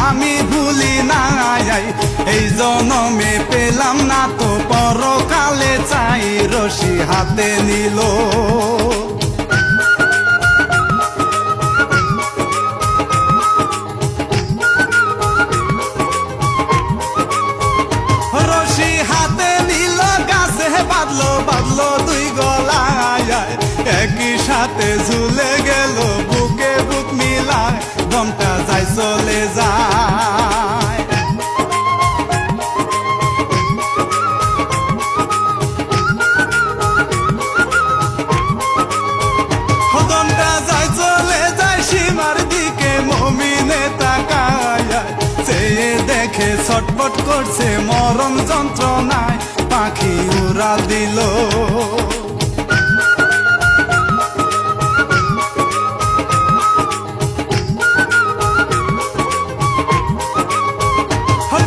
আমি ভুলি নাই, এই জনমে পেলাম না তো পরকালে চাই, রশি হাতে নিল। রশি হাতে নিল, গাছে বাঁধলো বাঁধলো দুই গলায়, একই সাথে ঝুলে গেল বুকে বুক মিলায়, দমটা যায় চলে যায়। দমটা যায় চলে যায় সীমার দিকে, মুমিনে তাকায় চেয়ে দেখে ছটফট করছে মরণ যন্ত্রণায়, পাখি উড়াল দিল।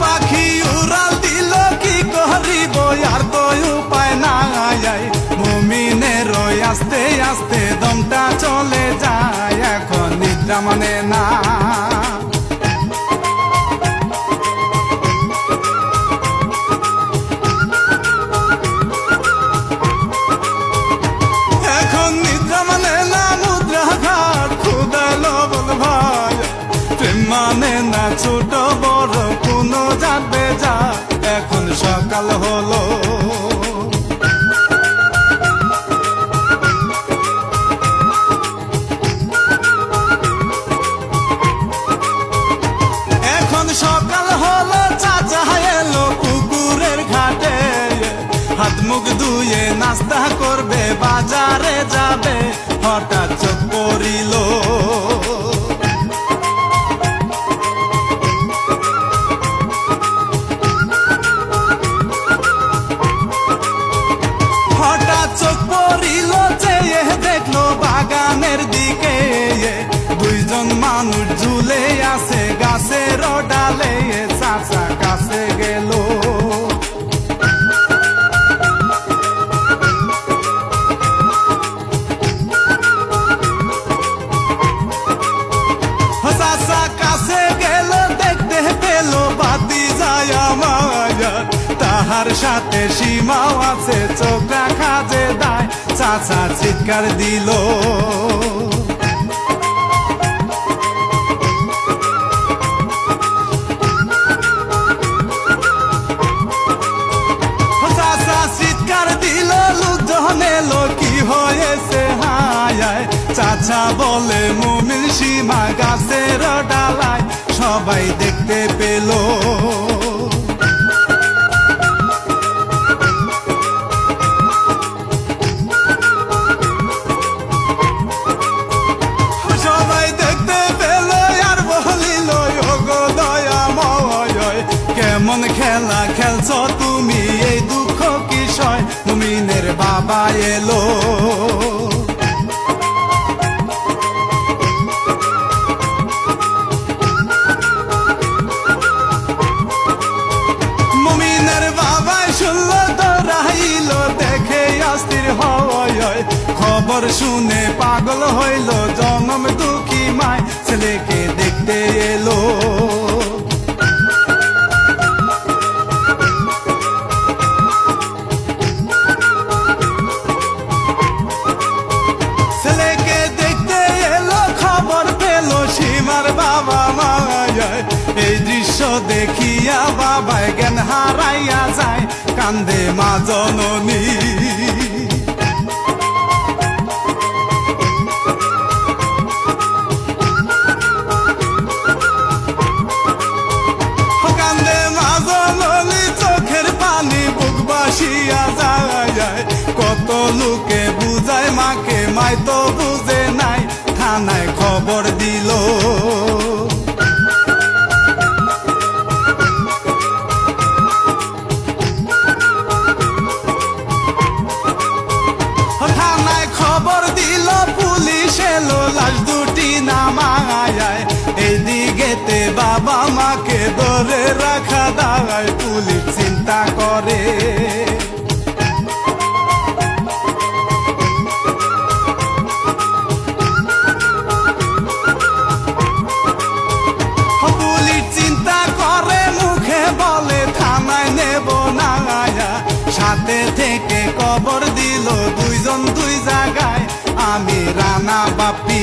পাখি উড়াল দিল, কি করিব আর তো উপায় নাই, মুমিনের আস্তে আস্তে দমটা চলে যায়, এখন নিদ্রা মানে না। এখন নিদ্রা মানে না, মুদ্রা ঘাট খুদা লবণ ভাই, প্রেম মানে না ছোট বড় কোনো যাবে যা, এখন সকাল হলো। এখন সকাল হলো, চাচা এলো পুকুরের ঘাটে, হাত মুখ ধুয়ে নাস্তা করবে বাজারে যাবে, হঠাৎ চোখ পড়িল। হঠাৎ চোখ পড়িল, চেয়ে দেখলো বাগানের দিকে, দুইজন মানুষ ঝুলে আছে গাছের ডালে, চাচা কাছে গেল। চাচা কাছে গেল, দেখতে পেল বাতি যায় মায়ার, তাহার সাথে সীমাও আছে, চোখ রাখা যে দায়, চাচা চিৎকার দিল। চাচা চিৎকার দিল, লোকজন এলো, কি হয়েছে হায়, চাচা বলে মুমিন সীমা গাছের ডালায়, সবাই দেখতে পেল। সবাই দেখতে পেল আর বলিল, ওগো দয়াময়, কেমন খেলা খেলছ তুমি, এই দুঃখ কিসয়, মুমিনের বাবা এলো। মুমিনের বাবাই শুনল, দৌড়াইল, দেখে অস্থির হয়, খবর শুনে পাগল হইল, জনম দুঃখী মায় ছেলেকে দেখতে এলো। ছেলেকে দেখতে এলো, খবর পেল সীমার বাবা মায়, এই দৃশ্য দেখিয়া বাবায় জ্ঞান হারাইয়া যায়, কান্দে মা জননী। কান্দে মা জননী, চোখের পানি বুক বাসিয়া যায়, কত লোকে বুঝায় মাকে, মাই তো বুঝে নাই, থানায় খবর দিল। থানায় খবর দিল, পুলিশ এলো, লাশ দুটি নামায়, এইদিকেতে বাবা মাকে ধরে রাখা দাঁড়ায়, পুলিশ চিন্তা করে। পুলিশ দূরে থেকে কবর দিল দুইজন দুই জায়গায়, আমি রানা বাপ্পি।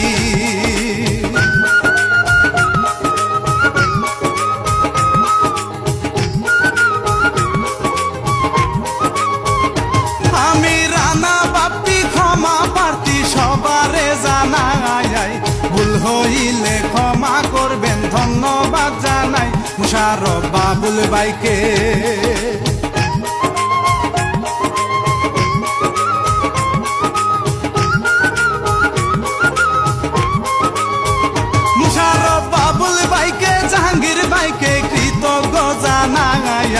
আমি রানা বাপ্পি ক্ষমা প্রার্থী সবারে জানাই, ভুল হইলে ক্ষমা করবেন ধন্যবাদ জানাই মুশারফ বাবুল ভাইকে। মুশারফ বাবুল ভাইকে জাহাঙ্গীর ভাইকে কৃতজ্ঞ জানাই,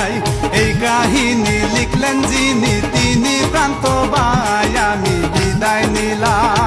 এই কাহিনী লিখলেন যিনি তিনি প্রান্ত ভাই, আমি বিদায় নিলাম।